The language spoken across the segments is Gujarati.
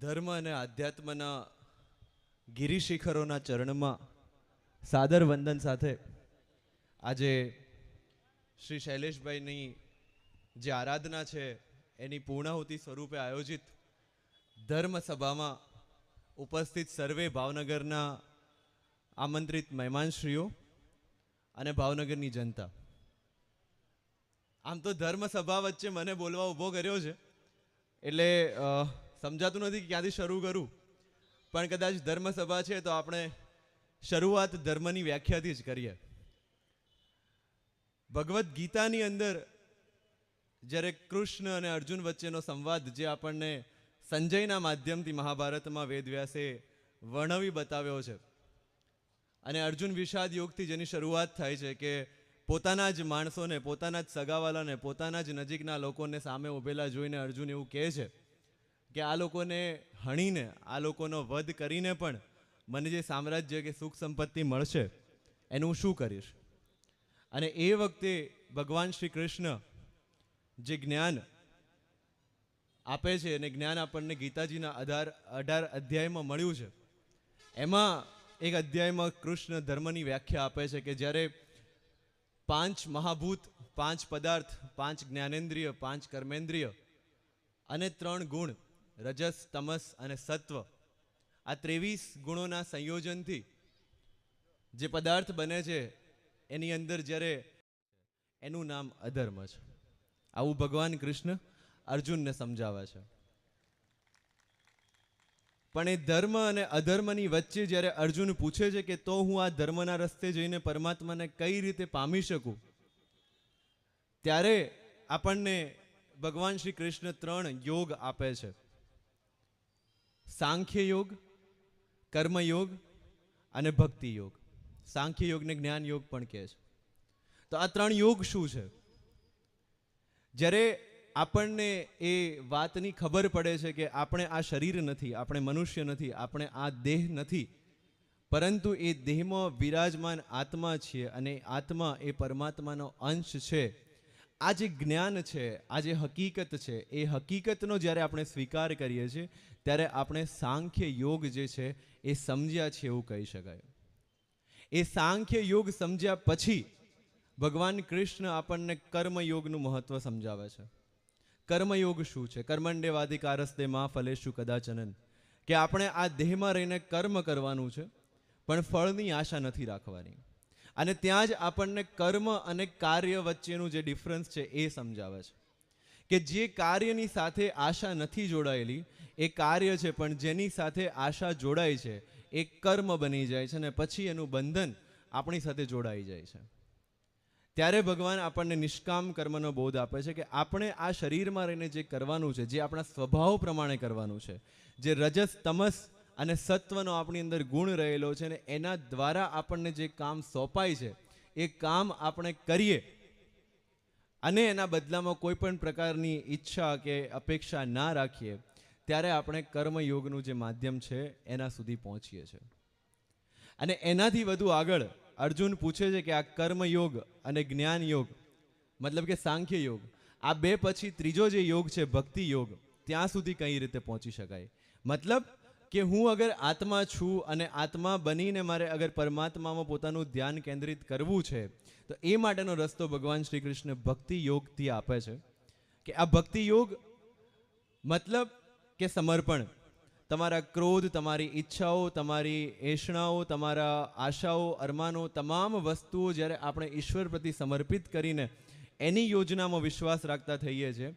ધર્મ અને આધ્યાત્મના ગિરિશિખરોના ચરણમાં સાદર વંદન સાથે આજે શ્રી શૈલેષભાઈની જે આરાધના છે એની પૂર્ણાહુતિ સ્વરૂપે આયોજિત ધર્મસભામાં ઉપસ્થિત સર્વે ભાવનગરના આમંત્રિત મહેમાનશ્રીઓ અને ભાવનગરની જનતા. આમ તો ધર્મસભા વચ્ચે મને બોલવા ઊભો કર્યો છે એટલે સમજાતું નથી કે ક્યાંથી શરૂ કરું, પણ કદાચ ધર્મસભા છે તો આપણે શરૂઆત ધર્મની વ્યાખ્યાથી જ કરીએ. ભગવદ્ ગીતાની અંદર જ્યારે કૃષ્ણ અને અર્જુન વચ્ચેનો સંવાદ જે આપણને સંજયના માધ્યમથી મહાભારતમાં વેદવ્યાસે વર્ણવી બતાવ્યો છે, અને અર્જુન વિષાદ યોગથી જેની શરૂઆત થાય છે કે પોતાના જ માણસોને, પોતાના જ સગાવાલાને, પોતાના જ નજીકના લોકોને સામે ઊભેલા જોઈને અર્જુન એવું કહે છે કે આ લોકોને હણીને, આ લોકોનો વધ કરીને પણ મને જે સામ્રાજ્ય કે સુખ સંપત્તિ મળશે એનું શું કરીશ. અને એ વખતે ભગવાન શ્રી કૃષ્ણ જે જ્ઞાન આપે છે, અને જ્ઞાન આપણને ગીતાજીના 18 અધ્યાયમાં મળ્યું છે, એમાં એક અધ્યાયમાં કૃષ્ણ ધર્મની વ્યાખ્યા આપે છે કે જ્યારે 5 મહાભૂત, 5 પદાર્થ, 5 જ્ઞાનેન્દ્રિય, 5 કર્મેન્દ્રિય અને 3 ગુણ રજસ, તમસ અને સત્વ, આ 23 ગુણોના સંયોજનથી જે પદાર્થ બને છે એની અંદર જ્યારે એનું નામ અધર્મ છે. આવું ભગવાન કૃષ્ણ અર્જુનને સમજાવે છે. પણ એ ધર્મ અને અધર્મની વચ્ચે જ્યારે અર્જુન પૂછે છે કે તો હું આ ધર્મના રસ્તે જઈને પરમાત્માને કઈ રીતે પામી શકું, ત્યારે આપણને ભગવાન શ્રી કૃષ્ણ 3 યોગ આપે છે: સાંખ્ય યોગ, કર્મયોગ અને ભક્તિ યોગ. સાંખ્ય યોગને જ્ઞાન યોગ પણ કહે છે. તો આ 3 યોગ શું છે? જ્યારે આપણને એ વાતની ખબર પડે છે કે આપણે આ શરીર નથી, આપણે મનુષ્ય નથી, આપણે આ દેહ નથી, પરંતુ એ દેહમાં વિરાજમાન આત્મા છીએ અને આત્મા એ પરમાત્માનો અંશ છે. આ જે જ્ઞાન છે, આ જે હકીકત છે, એ હકીકતનો જ્યારે આપણે સ્વીકાર કરીએ છીએ ત્યારે આપણે સાંખ્ય યોગ જે છે એ સમજ્યા છે એવું કહી શકાય. એ સાંખ્ય યોગ સમજ્યા પછી ભગવાન કૃષ્ણ આપણને કર્મયોગનું મહત્વ સમજાવે છે. કર્મયોગ શું છે? કર્મણ્ડેવાધિકારસ્તે મા ફલેષુ કદાચનન, કે આપણે આ દેહમાં રહીને કર્મ કરવાનું છે પણ ફળની આશા નથી રાખવાની. અને ત્યાં જ આપણને કર્મ અને કાર્ય વચ્ચેનું જે ડિફરન્સ છે એ સમજાવે છે કે જે કાર્યની સાથે આશા નથી જોડાયેલી એ કાર્ય છે, પણ જેની સાથે આશા જોડાય છે એ કર્મ બની જાય છે અને પછી એનું બંધન આપણી સાથે જોડાઈ જાય છે. ત્યારે ભગવાન આપણને નિષ્કામ કર્મનો બોધ આપે છે કે આપણે આ શરીરમાં રહીને જે કરવાનું છે, જે આપણા સ્વભાવ પ્રમાણે કરવાનું છે, જે રજસ, તમસ અને સત્વનો આપણી અંદર ગુણ રહેલો છે, ને એના દ્વારા આપણને જે કામ સોંપાય છે એ કામ આપણે કરીએ અને એના બદલામાં કોઈ પણ પ્રકારની ઈચ્છા કે અપેક્ષા ના રાખીએ, ત્યારે આપણે કર્મયોગનું જે માધ્યમ છે એના સુધી પહોંચીએ છીએ. અને એનાથી વધુ આગળ અર્જુન પૂછે છે કે આ કર્મયોગ અને જ્ઞાન યોગ, મતલબ કે સાંખ્ય યોગ, આ બે પછી ત્રીજો જે યોગ છે ભક્તિ યોગ, ત્યાં સુધી કઈ રીતે પહોંચી શકાય. મતલબ કે હું અગર આત્મા છું અને આત્મા બનીને મારે અગર પરમાત્મામાં પોતાનું ધ્યાન કેન્દ્રિત કરવું છે તો એ માટેનો રસ્તો ભગવાન શ્રી કૃષ્ણ ભક્તિ યોગથી આપે છે. કે આ ભક્તિ યોગ મતલબ કે સમર્પણ. તમારા ક્રોધ, તમારી ઈચ્છાઓ, તમારી એષણાઓ, તમારા આશાઓ, અરમાનો, તમામ વસ્તુઓ જ્યારે આપણે ઈશ્વર પ્રતિ સમર્પિત કરીને એની યોજનામાં વિશ્વાસ રાખતા થઈએ છીએ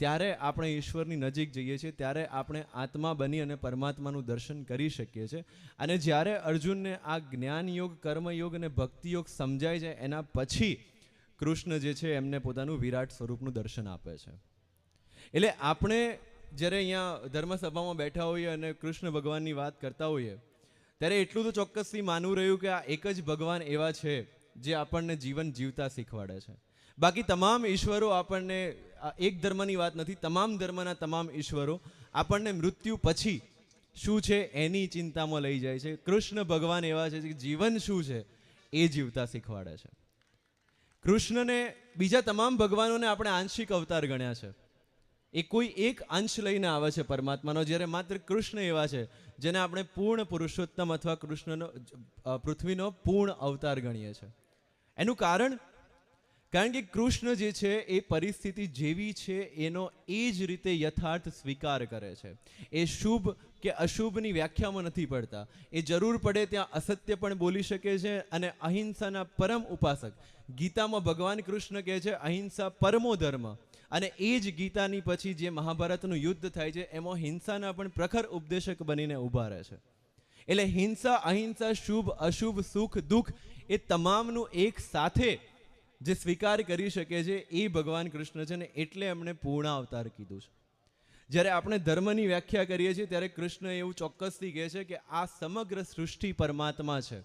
ત્યારે આપણે ઈશ્વરની નજીક જઈએ છીએ, ત્યારે આપણે આત્મા બની અને પરમાત્માનું દર્શન કરી શકીએ છીએ. અને જ્યારે અર્જુનને આ જ્ઞાન યોગ, કર્મયોગ અને ભક્તિ યોગ સમજાય છે એના પછી કૃષ્ણ જે છે એમને પોતાનું વિરાટ સ્વરૂપનું દર્શન આપે છે. એટલે આપણે જ્યારે અહીંયા ધર્મસભામાં બેઠા હોઈએ અને કૃષ્ણ ભગવાનની વાત કરતા હોઈએ ત્યારે એટલું તો ચોક્કસથી માનવું રહ્યું કે આ એક જ ભગવાન એવા છે જે આપણને જીવન જીવતા શીખવાડે છે. બાકી તમામ ઈશ્વરો આપણને, એક ધર્મની વાત નથી, તમામ ધર્મના તમામ ઈશ્વરો આપણને મૃત્યુ પછી શું છે એની ચિંતામાં લઈ જાય છે. કૃષ્ણ ભગવાન એવા છે કે જીવન શું છે એ જીવતા શીખવાડે છે. કૃષ્ણને બીજા તમામ ભગવાનોને આપણે આંશિક અવતાર ગણ્યા છે, એ કોઈ એક અંશ લઈને આવે છે પરમાત્માનો, જ્યારે માત્ર કૃષ્ણ એવા છે જેને આપણે પૂર્ણ પુરુષોત્તમ અથવા કૃષ્ણનો પૃથ્વીનો પૂર્ણ અવતાર ગણીએ છીએ. એનું કારણ કે કૃષ્ણ જે છે એ પરિસ્થિતિ જેવી છે એનો એ જ રીતે યથાર્થ સ્વીકાર કરે છે. એ શુભ કે અશુભની વ્યાખ્યામાં નથી પડતા. એ જરૂર પડે ત્યાં અસત્ય પણ બોલી શકે છે. અને અહિંસાના પરમ ઉપાસક, ગીતામાં ભગવાન કૃષ્ણ કહે છે અહિંસા પરમો ધર્મ. અને એ જ ગીતાની પછી જે મહાભારતનું યુદ્ધ થાય છે એમાં હિંસાના પણ પ્રખર ઉપદેશક બનીને ઊભા રહે છે. એટલે હિંસા, અહિંસા, શુભ અશુભ, સુખ દુઃખ એ તમામનું એક સાથે જે સ્વીકાર કરી શકે છે એ ભગવાન કૃષ્ણ છે ને, એટલે એમણે પૂર્ણ અવતાર કીધું છે. જ્યારે આપણે ધર્મની વ્યાખ્યા કરીએ છીએ ત્યારે કૃષ્ણ એવું ચોક્કસથી કહે છે કે આ સમગ્ર સૃષ્ટિ પરમાત્મા છે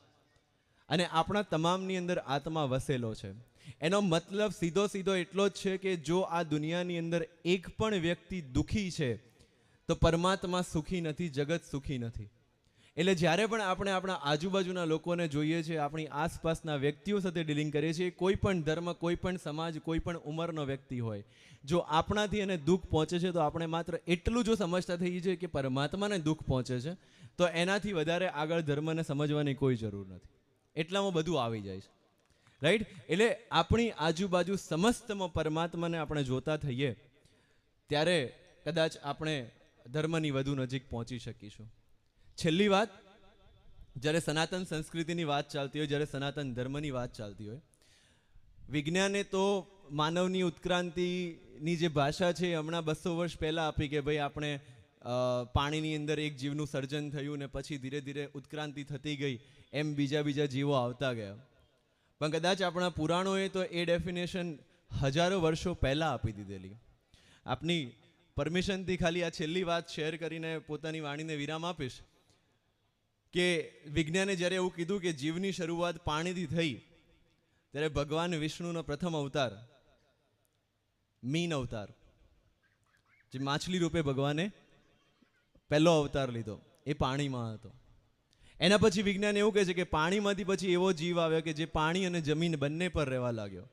અને આપણા તમામની અંદર આત્મા વસેલો છે. એનો મતલબ સીધો એટલો જ છે કે જો આ દુનિયાની અંદર એક પણ વ્યક્તિ દુઃખી છે તો પરમાત્મા સુખી નથી, જગત સુખી નથી. એટલે જ્યારે પણ આપણે આપણા આજુબાજુના લોકોને જોઈએ છીએ, આપણી આસપાસના વ્યક્તિઓ સાથે ડીલિંગ કરીએ છીએ, કોઈ પણ ધર્મ, કોઈ પણ સમાજ, કોઈ પણ ઉંમરનો વ્યક્તિ હોય, જો આપણાથી એને દુઃખ પહોંચે છે તો આપણે માત્ર એટલું જો સમજતા થઈએ છીએ કે પરમાત્માને દુઃખ પહોંચે છે, તો એનાથી વધારે આગળ ધર્મને સમજવાની કોઈ જરૂર નથી. એટલામાં બધું આવી જાય છે, રાઈટ? એટલે આપણી આજુબાજુ સમસ્તમાં પરમાત્માને આપણે જોતા થઈએ ત્યારે કદાચ આપણે ધર્મની વધુ નજીક પહોંચી શકીશું. છેલ્લી વાત, જ્યારે સનાતન સંસ્કૃતિની વાત ચાલતી હોય, જ્યારે સનાતન ધર્મની વાત ચાલતી હોય, વિજ્ઞાને તો માનવની ઉત્ક્રાંતિની જે ભાષા છે હમણાં 200 વર્ષ પહેલાં આપી કે ભાઈ આપણે પાણીની અંદર એક જીવનું સર્જન થયું ને પછી ધીરે ધીરે ઉત્ક્રાંતિ થતી ગઈ, એમ બીજા જીવો આવતા ગયા. પણ કદાચ આપણા પુરાણોએ તો એ ડેફિનેશન હજારો વર્ષો પહેલાં આપી દીધેલી. આપની પરમિશનથી ખાલી આ છેલ્લી વાત શેર કરીને પોતાની વાણીને વિરામ આપીશ કે વિજ્ઞાને જ્યારે એવું કીધું કે જીવની શરૂઆત પાણીથી થઈ, ત્યારે ભગવાન વિષ્ણુનો પ્રથમ અવતાર મીન અવતાર, જે માછલી રૂપે ભગવાને પહેલો અવતાર લીધો, એ પાણીમાં હતો. એના પછી વિજ્ઞાન એવું કહે છે કે પાણીમાંથી પછી એવો જીવ આવ્યો કે જે પાણી અને જમીન બંને પર રહેવા લાગ્યો.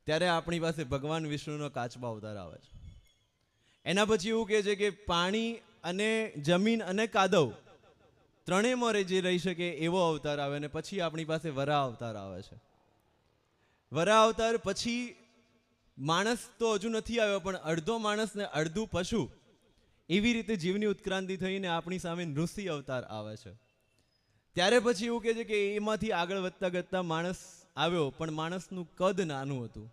ત્યારે આપણી પાસે ભગવાન વિષ્ણુનો કાચબા અવતાર આવે છે. એના પછી એવું કહે છે કે પાણી અને જમીન અને કાદવ ત્રણેયમાં જે રહી શકે એવો અવતાર આવે, અને પછી આપણી પાસે વરાહ અવતાર આવે છે. વરાહ અવતાર પછી માણસ તો હજુ નથી આવ્યો, પણ અડધો માણસ ને અડધું પશુ, એવી રીતે જીવની ઉત્ક્રાંતિ થઈને આપણી સામે નૃસિંહ અવતાર આવે છે. ત્યારે પછી એવું કહે છે કે એમાંથી આગળ વધતા માણસ આવ્યો, પણ માણસનું કદ નાનું હતું,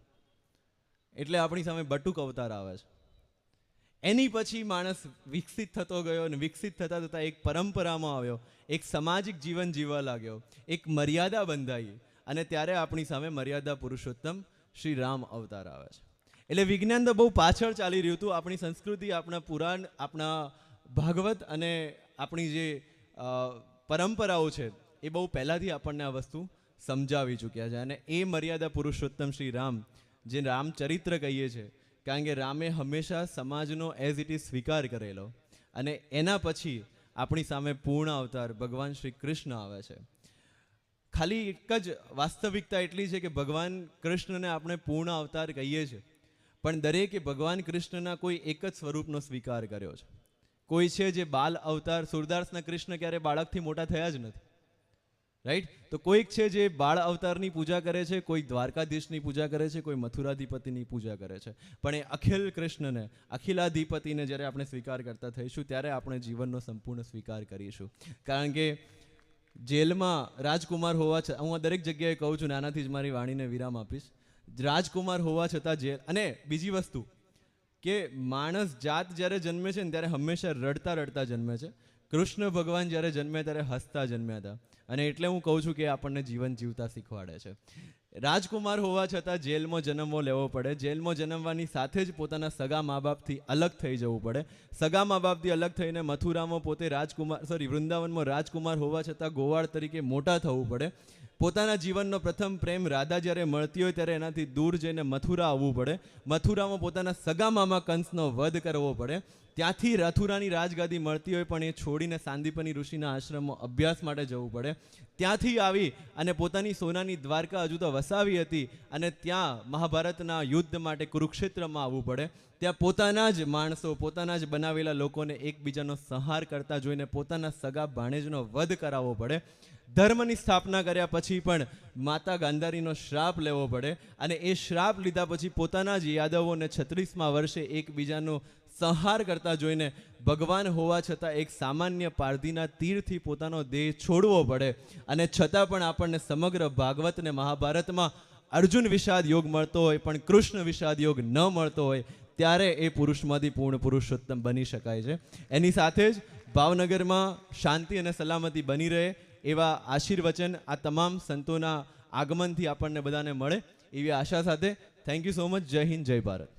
એટલે આપણી સામે બટુક અવતાર આવે છે. એની પછી માણસ વિકસિત થતો ગયો, અને વિકસિત થતા એક પરંપરામાં આવ્યો, એક સામાજિક જીવન જીવવા લાગ્યો, એક મર્યાદા બંધાઈ, અને ત્યારે આપણી સામે મર્યાદા પુરુષોત્તમ શ્રી રામ અવતાર આવે છે. એટલે વિજ્ઞાન તો બહુ પાછળ ચાલી રહ્યું હતું. આપણી સંસ્કૃતિ, આપણા પુરાણ, આપણા ભાગવત અને આપણી જે પરંપરાઓ છે એ બહુ પહેલાંથી આપણને આ વસ્તુ સમજાવી ચૂક્યા છે. અને એ મર્યાદા પુરુષોત્તમ શ્રી રામ, જે રામચરિત્ર કહીએ છીએ, કારણ કે રામે હંમેશા સમાજનો એઝ ઇટ ઇઝ સ્વીકાર કરેલો, અને એના પછી આપણી સામે પૂર્ણ અવતાર ભગવાન શ્રી કૃષ્ણ આવે છે. ખાલી એક જ વાસ્તવિકતા એટલી છે કે ભગવાન કૃષ્ણને આપણે પૂર્ણ અવતાર કહીએ છીએ, પણ દરેકે ભગવાન કૃષ્ણના કોઈ એક જ સ્વરૂપનો સ્વીકાર કર્યો છે. કોઈ છે જે બાલ અવતાર, સુરદાસના કૃષ્ણ ક્યારે બાળકથી મોટા થયા જ નથી, રાઈટ? તો કોઈક છે જે બાળ અવતારની પૂજા કરે છે, કોઈ દ્વારકાધીશની પૂજા કરે છે, કોઈ મથુરાધિપતિની પૂજા કરે છે, પણ એ અખિલ કૃષ્ણને, અખિલાધિપતિને જ્યારે આપણે સ્વીકાર કરતા થઈશું ત્યારે આપણે જીવનનો સંપૂર્ણ સ્વીકાર કરીશું. કારણ કે જેલમાં રાજકુમાર હોવા છતાં, હું દરેક જગ્યાએ કહું છું, નાનાથી જ મારી વાણીને વિરામ આપીશ, રાજકુમાર હોવા છતાં જેલ. અને બીજી વસ્તુ કે માણસ જાત જ્યારે જન્મે છે ને ત્યારે હંમેશા રડતા જન્મે છે. કૃષ્ણ ભગવાન જ્યારે જન્મે ત્યારે હસતા જન્મ્યા હતા, અને એટલે હું કહું છું કે આપણને જીવન જીવતા શીખવાડે છે. રાજકુમાર હોવા છતાં જેલમાં જન્મવો લેવો પડે. જેલમાં જન્મવાની સાથે જ પોતાના સગા મા બાપથી અલગ થઈ જવું પડે. સગા મા બાપથી અલગ થઈને મથુરામાં પોતે વૃંદાવનમાં રાજકુમાર હોવા છતાં ગોવાળ તરીકે મોટા થવું પડે. પોતાના જીવનનો પ્રથમ પ્રેમ રાધા જ્યારે મળતી હોય ત્યારે એનાથી દૂર જઈને મથુરા આવવું પડે. મથુરામાં પોતાના સગા મામા કંસનો વધ કરવો પડે. ત્યાંથી મથુરાની રાજગાદી મળતી હોય પણ એ છોડીને સાંદીપની ઋષિના આશ્રમમાં અભ્યાસ માટે જવું પડે. ત્યાંથી આવી અને પોતાની સોનાની દ્વારકા હજુ તો વસાવી હતી, અને ત્યાં મહાભારતના યુદ્ધ માટે કુરુક્ષેત્રમાં આવવું પડે. ત્યાં પોતાના જ માણસો, પોતાના જ બનાવેલા લોકોને એકબીજાનો સંહાર કરતા જોઈને પોતાના સગા ભાણેજનો વધ કરાવવો પડે. ધર્મની સ્થાપના કર્યા પછી પણ માતા ગાંધારીનો શ્રાપ લેવો પડે અને એ શ્રાપ લીધા પછી પોતાના જ યાદવોને 36મા વર્ષે એકબીજાનો સંહાર કરતા જોઈને ભગવાન હોવા છતાં એક સામાન્ય પારધીના તીરથી પોતાનો દેહ છોડવો પડે અને છતાં પણ આપણને સમગ્ર ભાગવત અને મહાભારતમાં અર્જુન વિષાદ યોગ મળતો હોય પણ કૃષ્ણ વિષાદ યોગ ન મળતો હોય ત્યારે એ પુરુષમાંથી પૂર્ણ પુરુષોત્તમ બની શકાય છે. એની સાથે જ ભાવનગરમાં શાંતિ અને સલામતી બની રહે એવા આશીર્વચન આ તમામ સંતોના આગમનથી આપણને બધાને મળે એવી આશા સાથે થેન્ક યુ સો મચ. જય હિન્દ, જય ભારત.